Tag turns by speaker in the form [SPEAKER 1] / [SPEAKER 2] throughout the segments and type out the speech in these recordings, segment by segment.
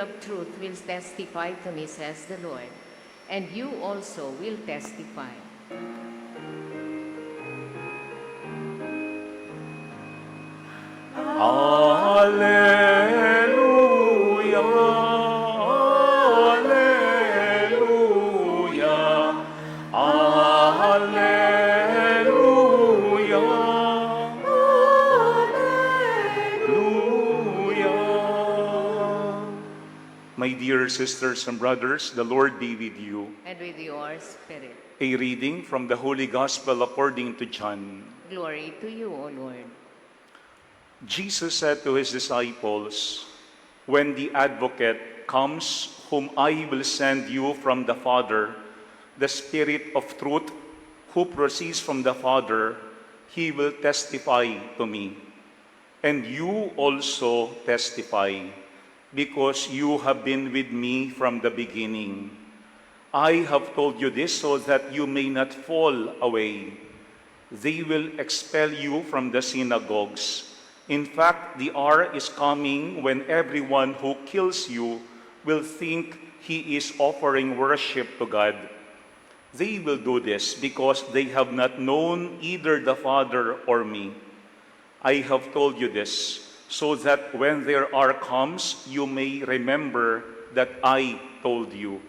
[SPEAKER 1] of truth will testify to me, says the Lord, and you also will testify.
[SPEAKER 2] Alleluia, alleluia, alleluia, alleluia. My dear sisters and brothers, the Lord be with you.
[SPEAKER 1] And with your spirit.
[SPEAKER 2] A reading from the Holy Gospel according to John.
[SPEAKER 1] Glory to you, O Lord.
[SPEAKER 2] Jesus said to his disciples, "When the Advocate comes, whom I will send you from the Father, the Spirit of truth, who proceeds from the Father, he will testify to me. And you also testify, because you have been with me from the beginning. I have told you this so that you may not fall away. They will expel you from the synagogues. In fact, the hour is coming when everyone who kills you will think he is offering worship to God. They will do this because they have not known either the Father or me. I have told you this so that when their hour comes, you may remember that I told you."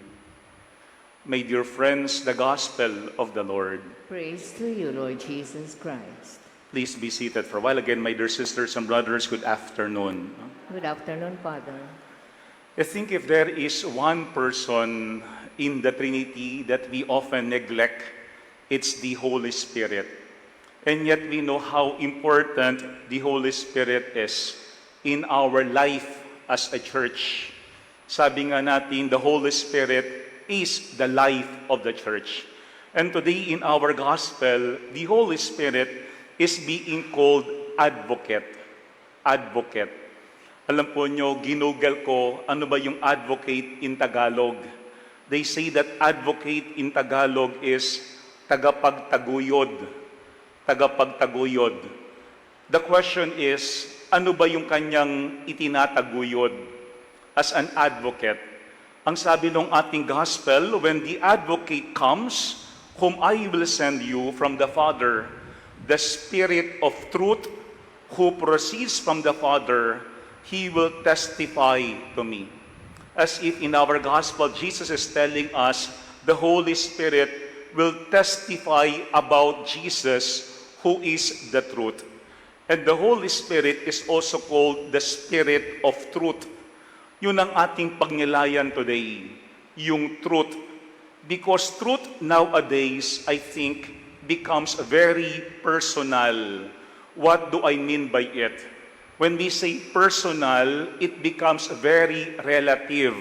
[SPEAKER 2] My dear friends, the Gospel of the Lord.
[SPEAKER 1] Praise to you, Lord Jesus Christ.
[SPEAKER 2] Please be seated for a while. Again, my dear sisters and brothers, good afternoon.
[SPEAKER 1] Good afternoon, Father.
[SPEAKER 2] I think if there is one person in the Trinity that we often neglect, it's the Holy Spirit. And yet we know how important the Holy Spirit is in our life as a church. Sabi nga natin, the Holy Spirit is the life of the church. And today in our gospel, the Holy Spirit is being called advocate. Advocate. Alam po nyo, ginugol ko, ano ba yung advocate in Tagalog? They say that advocate in Tagalog is tagapagtaguyod. Tagapagtaguyod. The question is, ano ba yung kanyang itinataguyod as an advocate? Ang sabi ng ating gospel, when the advocate comes, whom I will send you from the Father, the Spirit of truth, who proceeds from the Father, he will testify to me. As if in our gospel, Jesus is telling us, the Holy Spirit will testify about Jesus, who is the truth. And the Holy Spirit is also called the Spirit of truth. Yun ang ating pagnilayan today, yung truth. Because truth nowadays, I think, becomes very personal. What do I mean by it? When we say personal, it becomes very relative.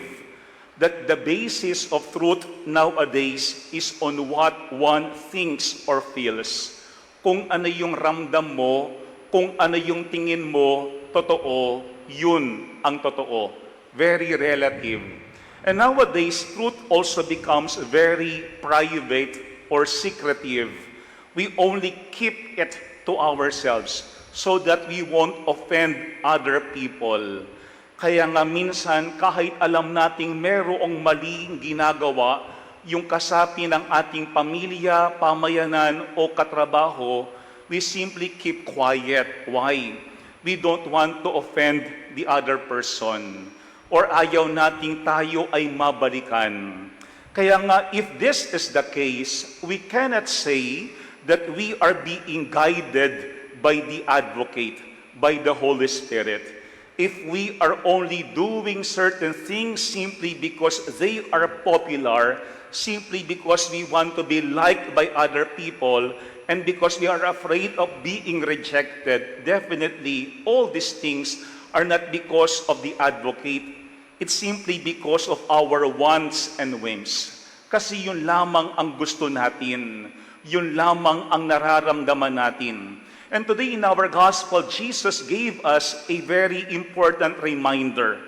[SPEAKER 2] That the basis of truth nowadays is on what one thinks or feels. Kung ano yung ramdam mo, kung ano yung tingin mo, totoo, yun ang totoo. Very relative. And nowadays, truth also becomes very private or secretive. We only keep it to ourselves so that we won't offend other people. Kaya nga minsan, kahit alam nating merong maling ginagawa, yung kasapi ng ating pamilya, pamayanan o katrabaho, we simply keep quiet. Why? We don't want to offend the other person. Or ayaw nating tayo ay mabalikan. Kaya nga, if this is the case, we cannot say that we are being guided by the advocate, by the Holy Spirit. If we are only doing certain things simply because they are popular, simply because we want to be liked by other people, and because we are afraid of being rejected, definitely all these things are not because of the advocate. It's simply because of our wants and whims. Kasi yun lamang ang gusto natin. Yun lamang ang nararamdaman natin. And today in our gospel, Jesus gave us a very important reminder.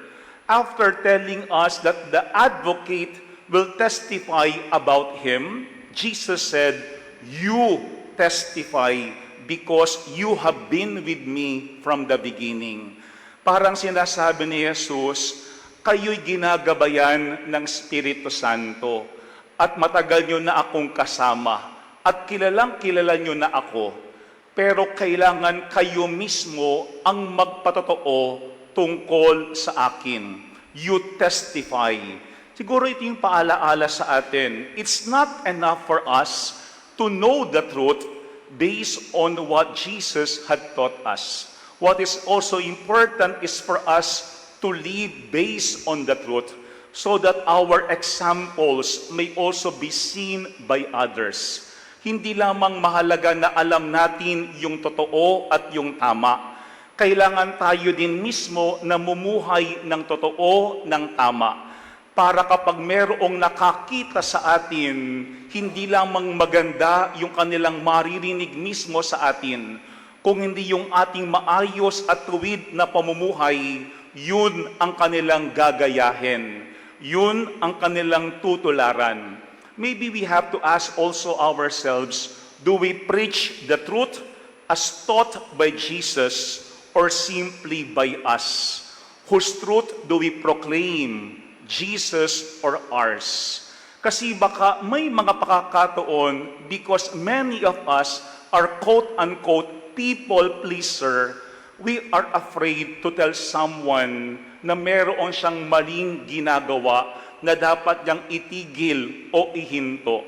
[SPEAKER 2] After telling us that the advocate will testify about him, Jesus said, "You testify because you have been with me from the beginning." Parang sinasabi ni Jesus, kayo'y ginagabayan ng Espiritu Santo at matagal nyo na akong kasama at kilalang kilala nyo na ako, pero kailangan kayo mismo ang magpatotoo tungkol sa akin. You testify. Siguro ito yung paalaala sa atin. It's not enough for us to know the truth based on what Jesus had taught us. What is also important is for us to live based on the truth so that our examples may also be seen by others. Hindi lamang mahalaga na alam natin yung totoo at yung tama. Kailangan tayo din mismo na mumuhay ng totoo, ng tama. Para kapag merong nakakita sa atin, hindi lamang maganda yung kanilang maririnig mismo sa atin, kung hindi yung ating maayos at tuwid na pamumuhay, yun ang kanilang gagayahin. Yun ang kanilang tutularan. Maybe we have to ask also ourselves, do we preach the truth as taught by Jesus or simply by us? Whose truth do we proclaim, Jesus or ours? Kasi baka may mga pakakataon because many of us are quote-unquote people pleaser, we are afraid to tell someone na meron siyang maling ginagawa na dapat niyang itigil o ihinto.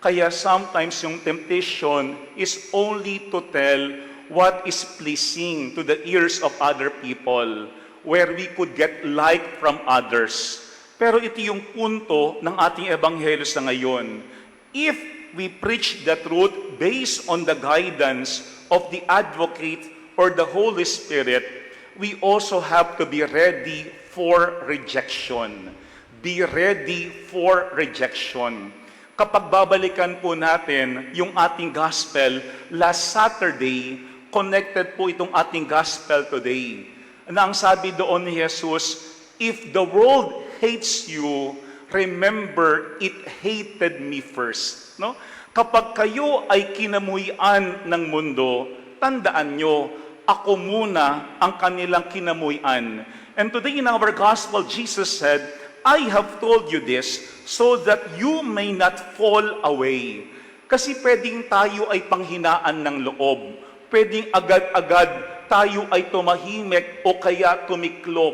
[SPEAKER 2] Kaya sometimes yung temptation is only to tell what is pleasing to the ears of other people, where we could get like from others. Pero ito yung punto ng ating ebanghelyo sa ngayon. If we preach the truth based on the guidance of the advocate or the Holy Spirit, we also have to be ready for rejection. Be ready for rejection. Kapag babalikan po natin yung ating gospel last Saturday, connected po itong ating gospel today. Na ang sabi doon ni Jesus, if the world hates you, remember it hated me first. No? Kapag kayo ay kinamuyan ng mundo, tandaan nyo, ako muna ang kanilang kinamuyan. And today in our gospel, Jesus said, I have told you this so that you may not fall away. Kasi pwedeng tayo ay panghinaan ng loob. Pwedeng agad-agad tayo ay tumahimik o kaya tumiklop.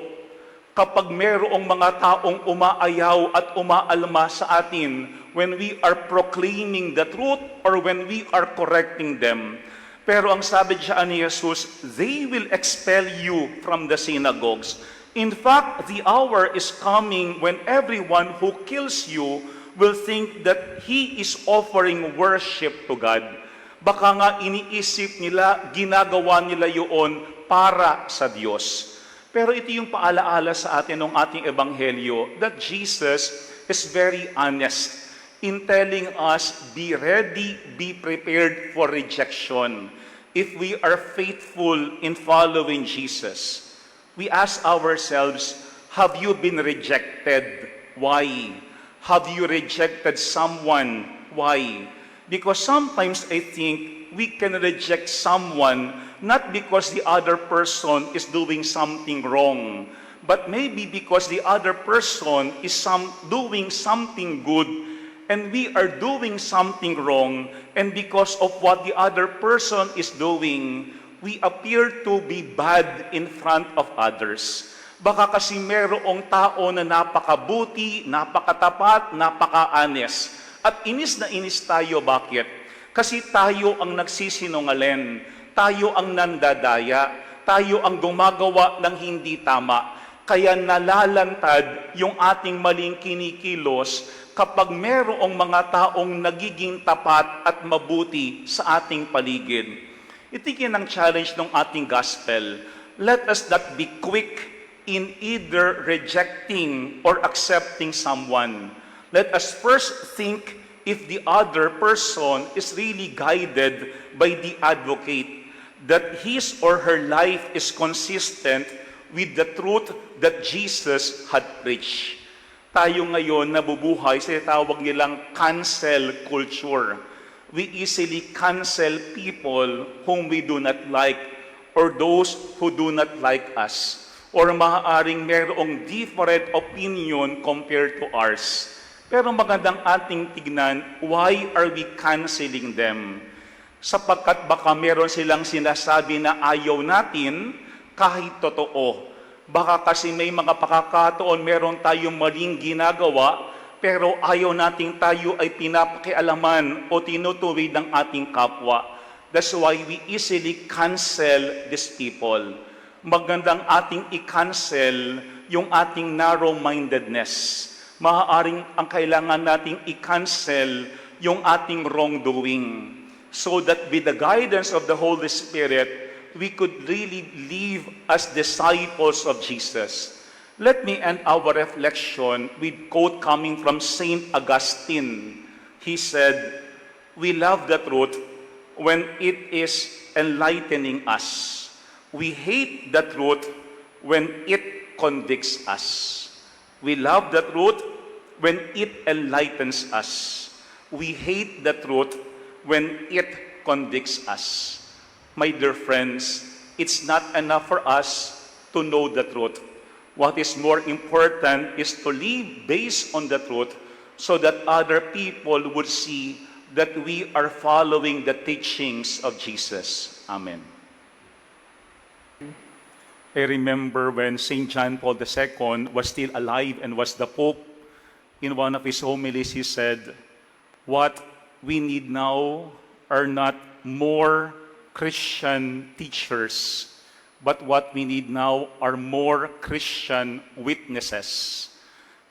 [SPEAKER 2] Kapag merong mga taong umaayaw at umaalma sa atin when we are proclaiming the truth or when we are correcting them. Pero ang sabi diyan ni Jesus, they will expel you from the synagogues. In fact, the hour is coming when everyone who kills you will think that he is offering worship to God. Baka nga iniisip nila, ginagawa nila yun para sa Diyos. Pero ito yung paalaala sa atin ng ating ebanghelyo that Jesus is very honest in telling us, be ready, be prepared for rejection. If we are faithful in following Jesus, we ask ourselves, have you been rejected? Why? Have you rejected someone? Why? Because sometimes I think we can reject someone not because the other person is doing something wrong, but maybe because the other person is doing something good and we are doing something wrong, and because of what the other person is doing, we appear to be bad in front of others. Baka kasi merong tao na napakabuti, napakatapat, napaka-honest. At inis na inis tayo, bakit? Kasi tayo ang nagsisinungaling, tayo ang nandadaya, tayo ang gumagawa ng hindi tama. Kaya nalalantad yung ating maling kinikilos kapag merong mga taong nagiging tapat at mabuti sa ating paligid. Itikin ang challenge ng ating gospel. Let us not be quick in either rejecting or accepting someone. Let us first think if the other person is really guided by the advocate, that his or her life is consistent with the truth that Jesus had preached. Tayo ngayon nabubuhay sa tawag nilang cancel culture. We easily cancel people whom we do not like or those who do not like us. or maaaring merong different opinion compared to ours. Pero magandang ating tignan, why are we canceling them? Sapagkat baka meron silang sinasabi na ayaw natin kahit totoo. Baka kasi may mga pakakataon meron tayong maling ginagawa, pero ayaw nating tayo ay pinapakialaman o tinutuwid ng ating kapwa. That's why we easily cancel these people. Magandang ating i-cancel yung ating narrow-mindedness. Maaaring ang kailangan nating i-cancel yung ating wrongdoing, so that with the guidance of the Holy Spirit, we could really live as disciples of Jesus. Let me end our reflection with quote coming from Saint Augustine. He said, "We love the truth when it is enlightening us. We hate the truth when it convicts us. We love the truth when it enlightens us. We hate the truth when it convicts us." My dear friends, it's not enough for us to know the truth. What is more important is to live based on the truth so that other people would see that we are following the teachings of Jesus. Amen. I remember when St. John Paul II was still alive and was the Pope, in one of his homilies he said, "What we need now are not more Christian teachers, but what we need now are more Christian witnesses."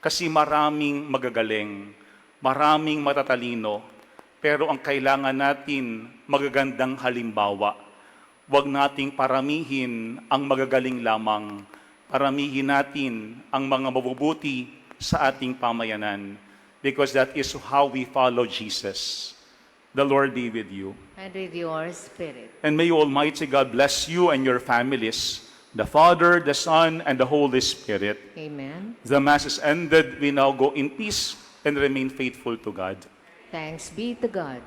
[SPEAKER 2] Kasi maraming magagaling, maraming matatalino, pero ang kailangan natin magagandang halimbawa. Huwag nating paramihin ang magagaling lamang. Paramihin natin ang mga mabubuti sa ating pamayanan, because that is how we follow Jesus. The Lord be with you.
[SPEAKER 1] And with your spirit.
[SPEAKER 2] And may Almighty God bless you and your families, the Father, the Son, and the Holy Spirit.
[SPEAKER 1] Amen.
[SPEAKER 2] The Mass is ended. We now go in peace and remain faithful to God.
[SPEAKER 1] Thanks be to God.